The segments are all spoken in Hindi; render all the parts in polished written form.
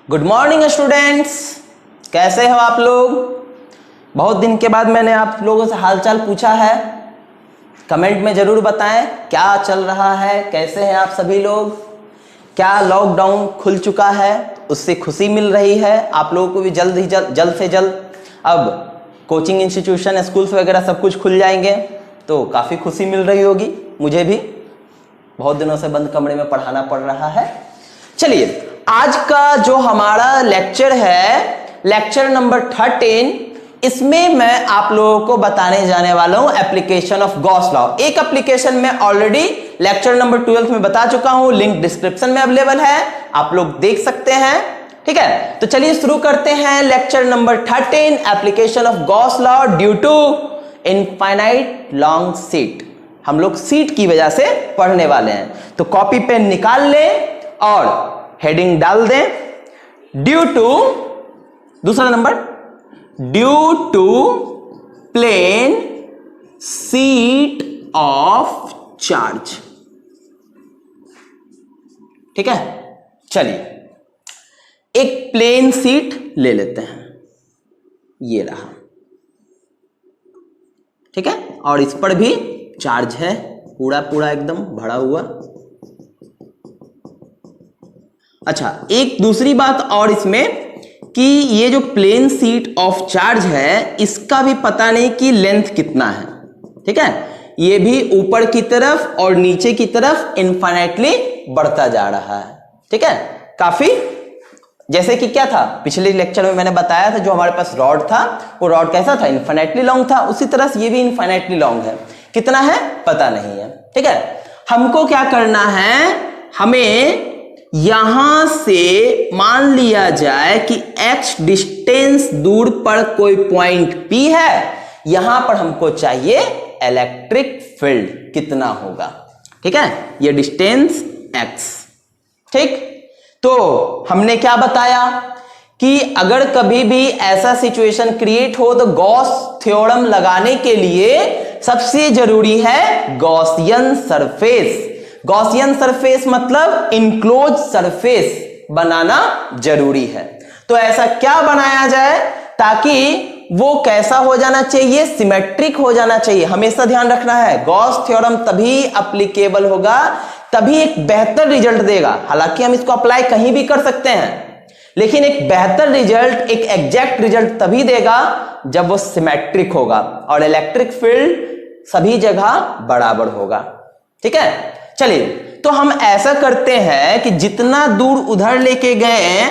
गुड मॉर्निंग स्टूडेंट्स, कैसे हो आप लोग। बहुत दिन के बाद मैंने आप लोगों से हालचाल पूछा है। कमेंट में ज़रूर बताएं क्या चल रहा है, कैसे हैं आप सभी लोग। क्या लॉकडाउन खुल चुका है, उससे खुशी मिल रही है आप लोगों को भी। जल्द से जल्द अब कोचिंग इंस्टीट्यूशन, स्कूल्स वगैरह सब कुछ खुल जाएंगे तो काफ़ी खुशी मिल रही होगी। मुझे भी बहुत दिनों से बंद कमरे में पढ़ाना पड़ रहा है। चलिए, आज का जो हमारा लेक्चर है, लेक्चर नंबर 13, इसमें मैं आप लोगों को बताने जाने वाला हूं एप्लीकेशन ऑफ गॉस लॉ। एक एप्लीकेशन में ऑलरेडी लेक्चर नंबर 12 में बता चुका हूं, लिंक डिस्क्रिप्शन में अवेलेबल है, आप लोग देख सकते हैं। ठीक है, तो चलिए शुरू करते हैं lecture number 13, application of Gauss law due to infinite long sheet. हम लोग सीट की वजह से पढ़ने वाले हैं, तो कॉपी पेन निकाल लें और हेडिंग डाल दें। ड्यू टू, दूसरा नंबर, due to plane sheet of charge. ठीक है, चलिए एक प्लेन सीट ले लेते हैं, ये रहा। ठीक है, और इस पर भी चार्ज है, पूरा एकदम भरा हुआ। अच्छा, एक दूसरी बात और इसमें कि ये जो प्लेन सीट ऑफ चार्ज है, इसका भी पता नहीं कि लेंथ कितना है। ठीक है, ये भी ऊपर की तरफ और नीचे की तरफ इनफाइनाइटली बढ़ता जा रहा है। ठीक है, काफी, जैसे कि क्या था पिछले लेक्चर में मैंने बताया था, जो हमारे पास रॉड था वो रॉड कैसा था, इनफाइनाइटली लॉन्ग था। उसी तरह से ये भी इनफाइनाइटली लॉन्ग है, कितना है पता नहीं है। ठीक है, हमको क्या करना है, हमें यहां से मान लिया जाए कि x डिस्टेंस दूर पर कोई पॉइंट P है, यहां पर हमको चाहिए इलेक्ट्रिक फील्ड कितना होगा। ठीक है, ये डिस्टेंस x। ठीक, तो हमने क्या बताया कि अगर कभी भी ऐसा सिचुएशन क्रिएट हो तो गॉस थ्योरम लगाने के लिए सबसे जरूरी है गॉसियन सरफेस। गॉसियन सरफेस मतलब इनक्लोज सरफेस बनाना जरूरी है। तो ऐसा क्या बनाया जाए ताकि वो कैसा हो जाना चाहिए, सिमेट्रिक हो जाना चाहिए। हमेशा ध्यान रखना है, गॉस थ्योरम तभी एप्लीकेबल होगा, तभी एक बेहतर रिजल्ट देगा। हालांकि हम इसको अप्लाई कहीं भी कर सकते हैं, लेकिन एक बेहतर रिजल्ट, एक एग्जैक्ट रिजल्ट तभी देगा जब वो सिमेट्रिक होगा और इलेक्ट्रिक फील्ड सभी जगह बराबर होगा। ठीक है, चलिए तो हम ऐसा करते हैं कि जितना दूर उधर लेके गए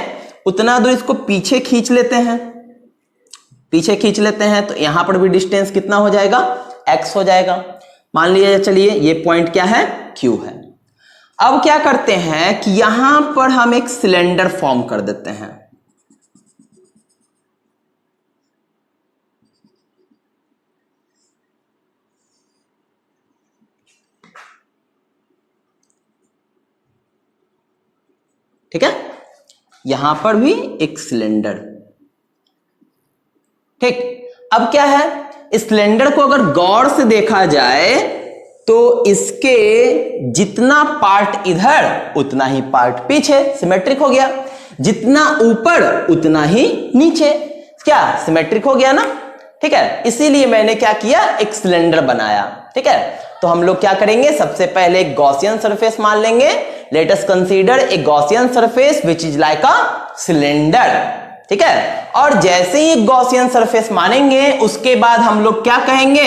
उतना दूर इसको पीछे खींच लेते हैं। पीछे खींच लेते हैं तो यहां पर भी डिस्टेंस कितना हो जाएगा, x हो जाएगा। मान लीजिए, चलिए ये पॉइंट क्या है, q है। अब क्या करते हैं कि यहां पर हम एक सिलेंडर फॉर्म कर देते हैं। ठीक है, यहां पर भी एक सिलेंडर। ठीक, अब क्या है, इस सिलेंडर को अगर गौर से देखा जाए तो इसके जितना पार्ट इधर उतना ही पार्ट पीछे, सिमेट्रिक हो गया। जितना ऊपर उतना ही नीचे, क्या सिमेट्रिक हो गया ना। ठीक है, इसीलिए मैंने क्या किया, एक सिलेंडर बनाया। ठीक है, तो हम लोग क्या करेंगे, सबसे पहले एक गॉसियन सरफेस मान लेंगे। Let us consider a Gaussian surface which is like a cylinder. ठीक है, और जैसे ही गॉसियन सरफेस मानेंगे उसके बाद हम लोग क्या कहेंगे,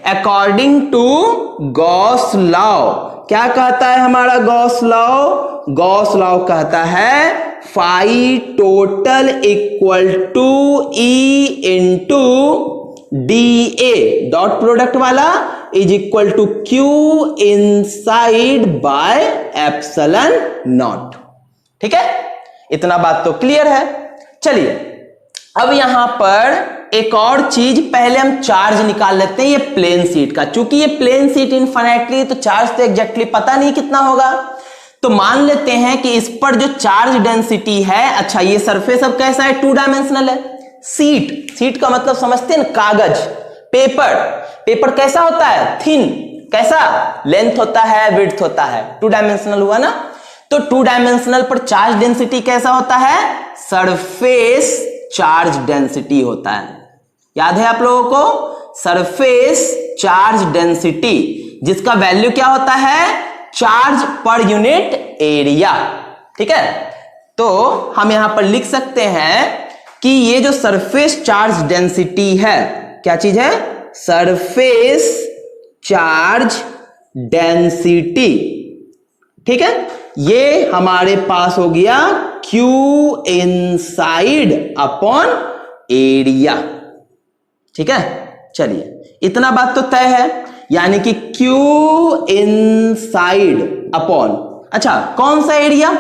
अकॉर्डिंग टू गॉस लॉ। क्या कहता है हमारा गॉस लॉ, गॉस लॉ कहता है phi total equal to E into d A, dot product वाला, is equal to Q inside by epsilon naught. ठीक है, इतना बात तो क्लियर है। चलिए अब यहां पर एक और चीज, पहले हम चार्ज निकाल लेते हैं ये प्लेन सीट का। चूंकि ये प्लेन सीट इनफाइनाइटली, तो चार्ज तो एग्जैक्टली पता नहीं कितना होगा। तो मान लेते हैं कि इस पर जो चार्ज डेंसिटी है, अच्छा ये सरफेस अब कैसा है, 2 डायमेंशनल है। सीट, सीट का मतलब समझते हैं ना, कागज, पेपर। पेपर कैसा होता है, थिन, कैसा? लेंथ होता है, विड्थ होता है, 2 डायमेंशनल हुआ ना। तो 2 डायमेंशनल पर चार्ज डेंसिटी कैसा होता है? सरफेस चार्ज डेंसिटी होता है। याद है आप लोगों को? सरफेस चार्ज डेंसिटी, जिसका वैल्यू क्या होता है? Charge per unit area. ठीक है, तो हम यहां पर लिख सकते हैं कि ये जो सरफेस चार्ज डेंसिटी है, क्या चीज है? Surface charge density. ठीक है, ये हमारे पास हो गया Q इनसाइड अपॉन एरिया। ठीक है, चलिए इतना बात तो तय है, यानी कि Q इनसाइड अपॉन, अच्छा कौन सा एरिया?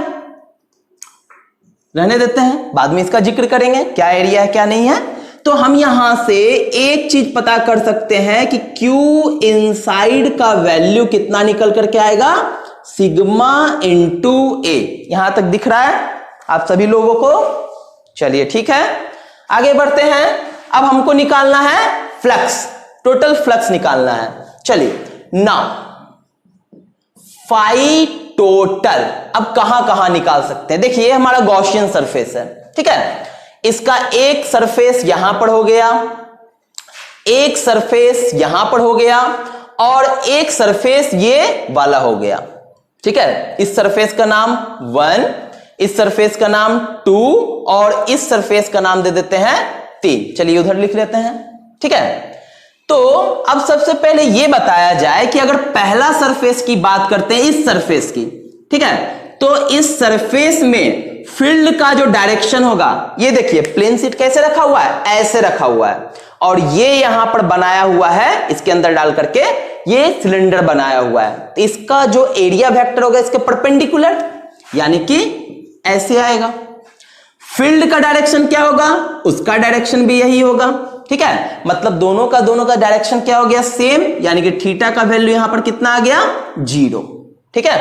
रहने देते हैं, बाद में इसका जिक्र करेंगे क्या एरिया है क्या नहीं है। तो हम यहां से एक चीज पता कर सकते हैं कि Q इनसाइड का वैल्यू कितना निकल करके आएगा? सिग्मा इंटू ए। यहां तक दिख रहा है आप सभी लोगों को? चलिए ठीक है, आगे बढ़ते हैं। अब हमको निकालना है फ्लक्स, टोटल फ्लक्स निकालना है। चलिए नाउ फाई टोटल अब कहां कहां निकाल सकते हैं? देखिए हमारा गॉसियन सरफेस है, ठीक है, इसका एक सरफेस यहां पर हो गया, एक सरफेस यहां पर हो गया और एक सरफेस ये वाला हो गया। ठीक है, इस सरफेस का नाम 1, इस सरफेस का नाम 2 और इस सरफेस का नाम दे देते हैं 3। चलिए उधर लिख लेते हैं। ठीक है, तो अब सबसे पहले यह बताया जाए कि अगर पहला सरफेस की बात करते हैं, इस सरफेस की, ठीक है, तो इस सरफेस में फील्ड का जो डायरेक्शन होगा, ये देखिए प्लेन शीट कैसे रखा हुआ है? ऐसे रखा हुआ है, और ये यहां पर बनाया हुआ है, इसके अंदर डाल करके ये सिलेंडर बनाया हुआ है। तो इसका जो एरिया वेक्टर होगा इसके परपेंडिकुलर, यानी कि ऐसे आएगा। फील्ड का डायरेक्शन क्या होगा? उसका डायरेक्शन भी यही होगा। ठीक है, मतलब दोनों का डायरेक्शन क्या हो गया? सेम, यानी कि थीटा का वैल्यू यहां पर कितना आ गया? 0। ठीक है,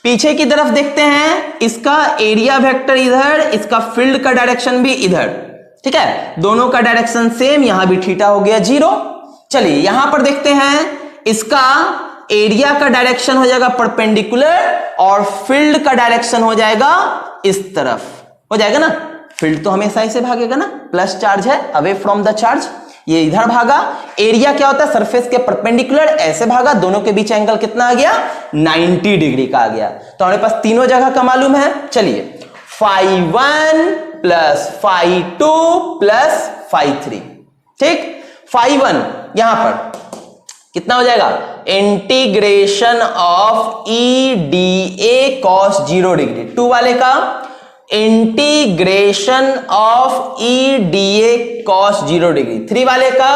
पीछे की तरफ देखते हैं, इसका एरिया वेक्टर इधर, इसका फील्ड का डायरेक्शन भी इधर। ठीक है, दोनों का डायरेक्शन सेम, यहां भी थीटा हो गया 0। चलिए यहां पर देखते हैं, इसका एरिया का डायरेक्शन हो जाएगा परपेंडिकुलर और फील्ड का डायरेक्शन हो जाएगा इस तरफ, हो जाएगा ना। फील्ड तो हमेशा ऐसे भागेगा ना, प्लस चार्ज है, अवे फ्रॉम द चार्ज, ये इधर भागा। एरिया क्या होता है? सरफेस के परपेंडिकुलर ऐसे भागा, दोनों के बीच एंगल कितना आ गया? 90 डिग्री का आ गया। तो हमारे पास तीनों जगह का मालूम है। चलिए φ1 प्लस φ2 प्लस φ3। ठीक, φ1 यहां पर कितना हो जाएगा? Integration of E d A cos 0 degree. 2 वाले का integration of E d A cos 0 degree. 3 वाले का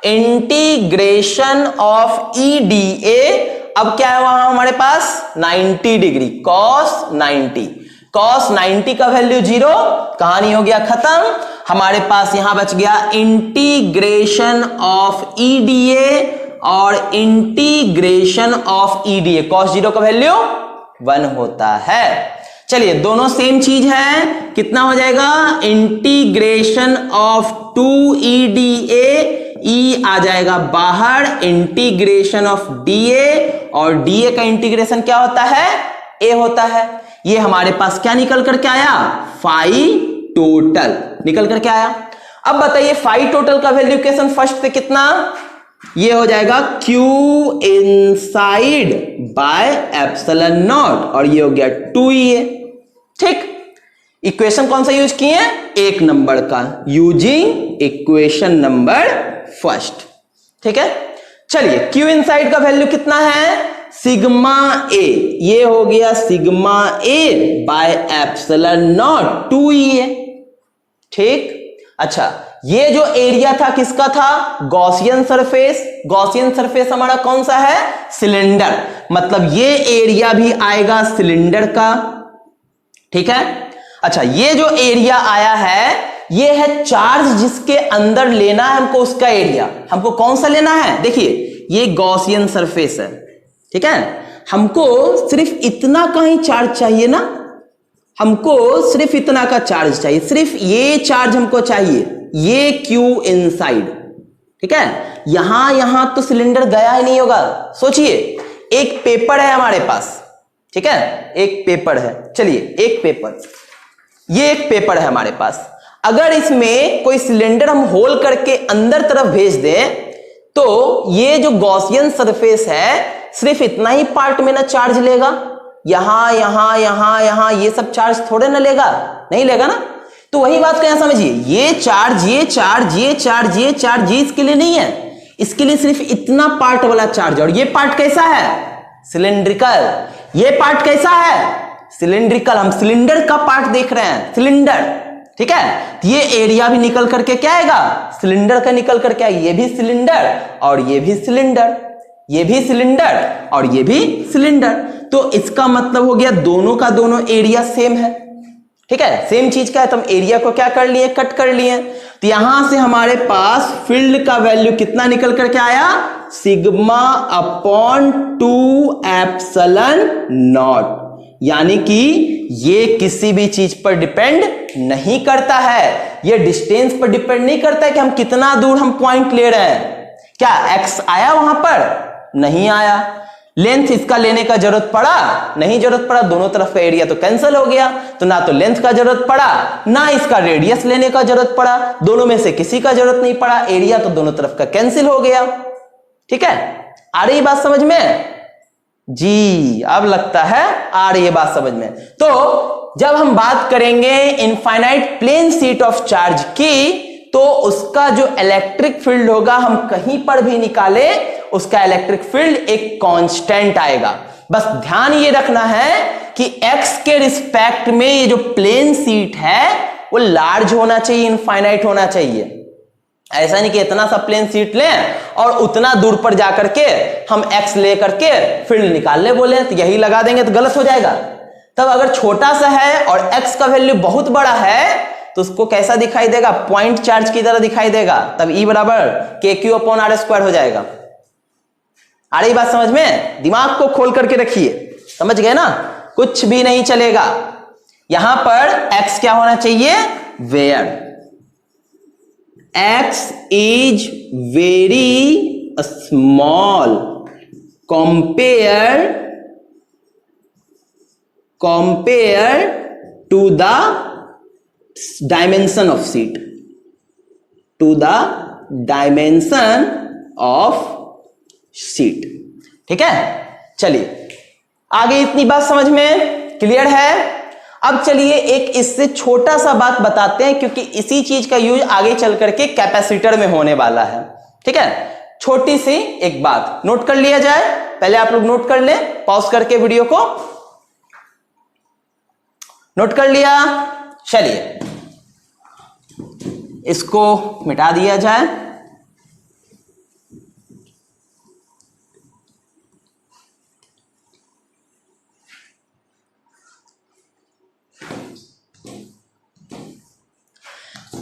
इंटीग्रेशन ऑफ ई डी ए, अब क्या है वहां हमारे पास? 90 डिग्री, कॉस 90। कॉस 90 का वैल्यू 0, कहानी हो गया खत्म। हमारे पास यहां बच गया integration of E d A और integration of E d A. Cos 0 का वैल्यू 1 होता है। चलिए दोनों सेम चीज है, कितना हो जाएगा? Integration of 2 E d A, E आ जाएगा बाहर, इंटीग्रेशन ऑफ डी ए, और डी ए का इंटीग्रेशन क्या होता है? ए होता है। ये हमारे पास क्या निकल करके आया? फाई टोटल निकल करके आया। अब बताइए फाई टोटल का वैल्यूकेशन फर्स्ट से कितना? ये हो जाएगा Q inside by epsilon not, और ये हो गया 2E। ठीक, इक्वेशन कौन सा यूज किए? 1 नंबर का, यूजिंग इक्वेशन नंबर फर्स्ट। ठीक है, चलिए Q इनसाइड का वैल्यू कितना है? सिग्मा ए, ये हो गया sigma A bye epsilon not 2E। ठीक, अच्छा ये जो एरिया था किसका था? Gaussian surface. गॉसियन सरफेस हमारा कौन सा है? सिलेंडर, मतलब ये एरिया भी आएगा सिलेंडर का। ठीक है, अच्छा ये जो एरिया आया है ये है चार्ज जिसके अंदर लेना है हमको, उसका एरिया हमको कौन सा लेना है? देखिए ये गॉसियन सरफेस है, ठीक है, हमको सिर्फ इतना का ही चार्ज चाहिए ना, हमको सिर्फ इतना का चार्ज चाहिए, सिर्फ ये चार्ज हमको चाहिए, ये Q इनसाइड। ठीक है, यहां तो सिलेंडर गया ही नहीं होगा। सोचिए, एक पेपर है हमारे पास, ठीक है, एक पेपर है, चलिए एक पेपर, ये एक पेपर है हमारे पास। अगर इसमें कोई सिलेंडर हम होल करके अंदर तरफ भेज दें तो ये जो गॉसियन सरफेस है सिर्फ इतना ही पार्ट में ना चार्ज लेगा, यहां ये सब चार्ज थोड़े ना लेगा, नहीं लेगा ना। तो वही बात को यहां समझिए, ये चार्ज ये इसके लिए नहीं है, इसके लिए सिर्फ इतना पार्ट वाला चार्ज। और ये पार्ट कैसा है? सिलिंड्रिकल। ये पार्ट कैसा है? सिलिंड्रिकल। हम सिलेंडर का पार्ट देख रहे हैं, सिलेंडर, ठीक है। ये एरिया भी निकल करके क्या आएगा? सिलेंडर का निकल करके आएगा। ये भी सिलेंडर और ये भी सिलेंडर, ये भी सिलेंडर और ये भी सिलेंडर। तो इसका मतलब हो गया दोनों का दोनों एरिया सेम है, ठीक है, सेम चीज का है। तो हम एरिया को क्या कर लिए? कट कर लिए। तो यहां से हमारे पास फील्ड का वैल्यू कितना निकल करके आया? Sigma upon 2 epsilon not. यानी कि ये किसी भी चीज पर डिपेंड नहीं करता है, ये डिस्टेंस पर डिपेंड नहीं करता है कि हम कितना दूर हम पॉइंट ले रहे हैं। क्या एक्स आया वहां पर? नहीं आया। लेंथ इसका लेने का जरूरत पड़ा? नहीं जरूरत पड़ा। दोनों तरफ का एरिया तो कैंसिल हो गया, तो ना तो लेंथ का जरूरत पड़ा ना इसका रेडियस लेने का जरूरत पड़ा, दोनों में से किसी का जरूरत नहीं पड़ा। एरिया तो दोनों तरफ का कैंसिल हो गया, ठीक है। आ रही बात समझ में? जी, अब लगता है आ रही है बात समझ में। तो जब हम बात करेंगे infinite plane sheet of charge की, तो उसका जो इलेक्ट्रिक फील्ड होगा, हम कहीं पर भी निकाले उसका इलेक्ट्रिक फील्ड एक कांस्टेंट आएगा। बस ध्यान ये रखना है कि x के रिस्पेक्ट में ये जो प्लेन शीट है वो लार्ज होना चाहिए, इनफाइनाइट होना चाहिए। ऐसा नहीं कि इतना सा प्लेन शीट लें और उतना दूर पर जाकर के हम x ले करके फील्ड निकाल ले बोले, तो यही लगा देंगे तो गलत हो जाएगा। तब अगर छोटा सा है और x का वैल्यू बहुत बड़ा है तो उसको कैसा दिखाई देगा? पॉइंट चार्ज की तरह दिखाई देगा। तब E बराबर KQ अपॉन R स्क्वायर हो जाएगा। आ रही बात समझ में? दिमाग को खोल करके रखिए, समझ गए ना? कुछ भी नहीं चलेगा। यहां पर x क्या होना चाहिए? Where x is very small compared to the dimension of sheet, to the dimension of sheet, ठीक है। चलिए आगे इतनी बात समझ में क्लियर है। अब चलिए एक इससे छोटा सा बात बताते हैं, क्योंकि इसी चीज का यूज आगे चल करके कैपेसिटर में होने वाला है, ठीक है। छोटी सी एक बात नोट कर लिया जाए, पहले आप लोग नोट कर लें, पॉज करके वीडियो को नोट कर लिया। चलिए इसको मिटा दिया जाए।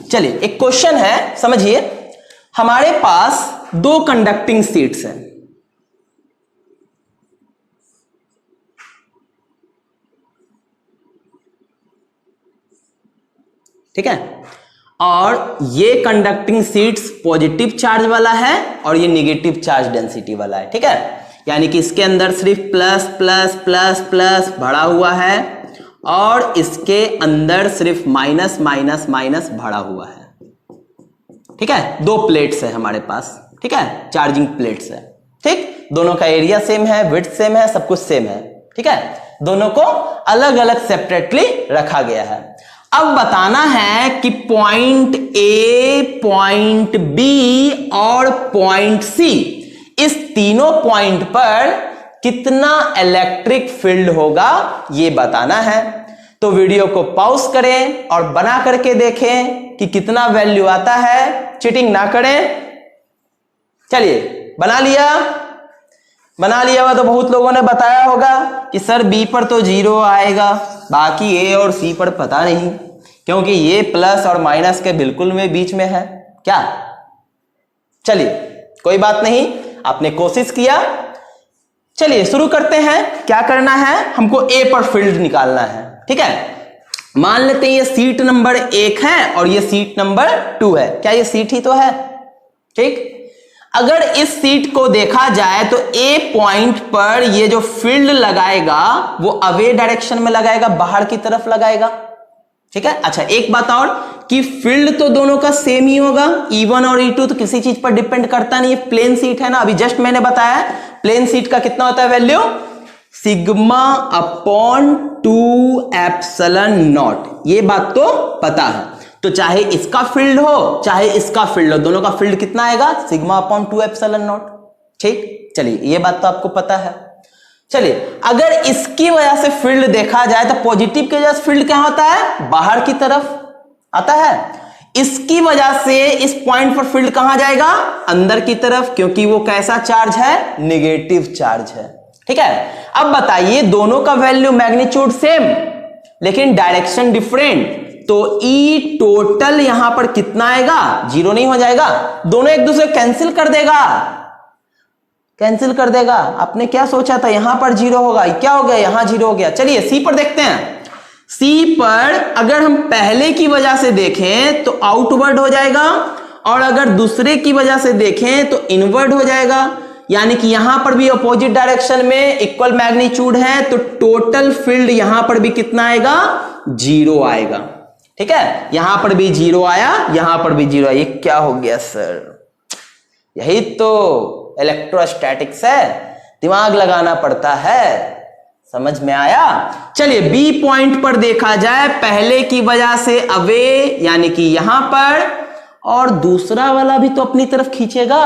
चलिए एक क्वेश्चन है, समझिए। हमारे पास दो कंडक्टिंग शीट्स हैं, ठीक है। और ये कंडक्टिंग शीट्स पॉजिटिव चार्ज वाला है और ये नेगेटिव चार्ज डेंसिटी वाला है, ठीक है। यानी कि इसके अंदर सिर्फ प्लस प्लस प्लस प्लस भरा हुआ है और इसके अंदर सिर्फ माइनस माइनस माइनस भरा हुआ है, ठीक है। दो प्लेट्स है हमारे पास, ठीक है, चार्जिंग प्लेट्स है, ठीक। दोनों का एरिया सेम है, विड्थ सेम है, सब कुछ सेम है, ठीक है। दोनों को अलग अलग सेपरेटली रखा गया है। अब बताना है कि पॉइंट ए, पॉइंट बी और पॉइंट सी, इस तीनों पॉइंट पर कितना इलेक्ट्रिक फील्ड होगा ये बताना है। तो वीडियो को पॉज करें और बना करके देखें कि कितना वैल्यू आता है, चीटिंग ना करें। चलिए बना लिया हुआ तो बहुत लोगों ने बताया होगा कि सर बी पर तो 0 आएगा, बाकी ए और सी पर पता नहीं, क्योंकि ये प्लस और माइनस के बिल्कुल में बीच में है क्या। चलिए कोई बात नहीं, आपने कोशिश किया। चलिए शुरू करते हैं। क्या करना है, हमको ए पर फील्ड निकालना है, ठीक है। मान लेते हैं ये सीट नंबर 1 है और ये सीट नंबर 2 है। क्या ये सीट ही तो है, ठीक। अगर इस सीट को देखा जाए तो ए पॉइंट पर ये जो फील्ड लगाएगा वो अवे डायरेक्शन में लगाएगा, बाहर की तरफ लगाएगा। ठीक है। अच्छा एक बात और कि फील्ड तो दोनों का सेम ही होगा, E1 और E2 तो किसी चीज पर डिपेंड करता नहीं है, प्लेन सीट है ना। अभी जस्ट मैंने बताया प्लेन सीट का कितना होता है value, sigma upon 2 epsilon not, ये बात तो पता है। तो चाहे इसका फील्ड हो चाहे इसका फील्ड हो, दोनों का फील्ड कितना आएगा, सिग्मा अपॉन 2 एप्सिलॉन नॉट। ठीक, चलिए ये बात तो आपको पता है। चलिए अगर इसकी वजह से फील्ड देखा जाए तो पॉजिटिव की वजह से फील्ड क्या होता है, बाहर की तरफ आता है। इसकी वजह से इस पॉइंट पर फील्ड कहां जाएगा, अंदर की तरफ, क्योंकि वो कैसा चार्ज है, नेगेटिव चार्ज है। ठीक है। अब बताइए दोनों का वैल्यू मैग्नीट्यूड सेम लेकिन डायरेक्शन डिफरेंट, तो E टोटल यहां पर कितना आएगा, जीरो नहीं हो जाएगा, दोनों एक दूसरे कैंसिल कर देगा, कैंसिल कर देगा। आपने क्या सोचा था यहां पर जीरो होगा, क्या हो गया, यहां जीरो हो गया। चलिए सी पर देखते हैं। सी पर अगर हम पहले की वजह से देखें तो आउटवर्ड हो जाएगा, और अगर दूसरे की वजह से देखें तो इनवर्ड हो जाएगा, यानी कि यहां पर भी अपोजिट डायरेक्शन में इक्वल मैग्नीट्यूड है, तो टोटल फील्ड यहां पर भी कितना आएगा, जीरो आएगा। ठीक है, यहां पर भी जीरो आया, यहां पर भी जीरो आया। ये क्या हो गया सर, यही तो इलेक्ट्रोस्टैटिक्स है, दिमाग लगाना पड़ता है, समझ में आया। चलिए बी पॉइंट पर देखा जाए, पहले की वजह से अवे यानी कि यहां पर, और दूसरा वाला भी तो अपनी तरफ खींचेगा,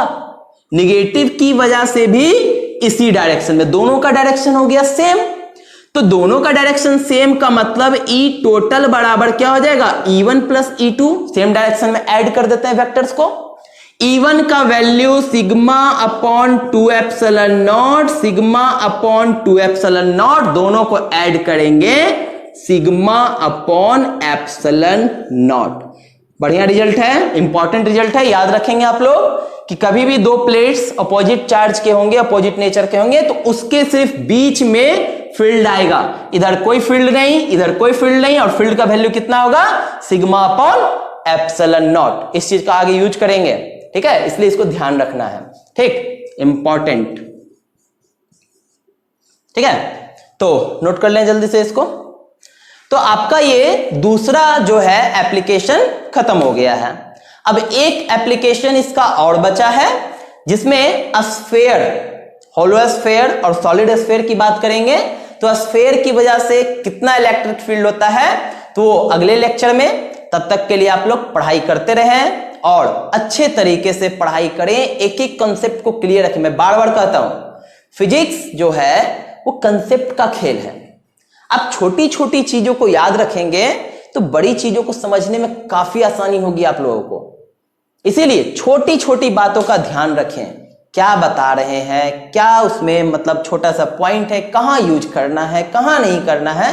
निगेटिव की वजह से भी इसी डायरेक्शन में, दोनों का डायरेक्शन हो गया सेम। तो दोनों का डायरेक्शन सेम का मतलब E टोटल बराबर क्या हो जाएगा, E1 plus E2, same direction में ऐड कर देते हैं वेक्टर्स को। E1 का value sigma upon 2 epsilon not, sigma upon 2 epsilon not, दोनों को ऐड करेंगे सिग्मा अपॉन एप्सिलॉन नॉट। बढ़िया रिजल्ट है, इंपॉर्टेंट रिजल्ट है, याद रखेंगे आप लोग कि कभी भी दो प्लेट्स अपोजिट चार्ज के होंगे, अपोजिट नेचर के होंगे, तो उसके सिर्फ बीच में फील्ड आएगा, इधर कोई फील्ड नहीं, इधर कोई फील्ड नहीं, और फील्ड का वैल्यू कितना होगा, सिग्मा अपॉन एप्सिलॉन नॉट। इस चीज का आगे यूज करेंगे, ठीक है, इसलिए इसको ध्यान रखना है। ठीक, इंपॉर्टेंट। ठीक है, तो नोट कर लें जल्दी से इसको। तो आपका ये दूसरा जो है एप्लीकेशन खत्म हो गया है। अब एक एप्लीकेशन इसका और बचा है जिसमें स्फेयर, होलो स्फेयर और सॉलिड स्फेयर की बात करेंगे। तो स्फेयर की वजह से कितना इलेक्ट्रिक फील्ड होता है तो अगले लेक्चर में, तब तक के लिए आप लोग पढ़ाई करते रहें और अच्छे तरीके से पढ़ाई करें, एक एक कॉन्सेप्ट को क्लियर रखें। मैं बार बार कहता हूं फिजिक्स जो है वो कंसेप्ट का खेल है। आप छोटी छोटी चीजों को याद रखेंगे तो बड़ी चीजों को समझने में काफी आसानी होगी आप लोगों को। इसीलिए छोटी छोटी बातों का ध्यान रखें, क्या बता रहे हैं, क्या उसमें मतलब छोटा सा पॉइंट है, कहां यूज करना है, कहां नहीं करना है,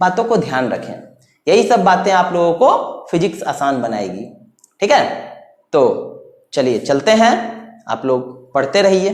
बातों को ध्यान रखें। यही सब बातें आप लोगों को फिजिक्स आसान बनाएगी। ठीक है, तो चलिए चलते हैं, आप लोग पढ़ते रहिए।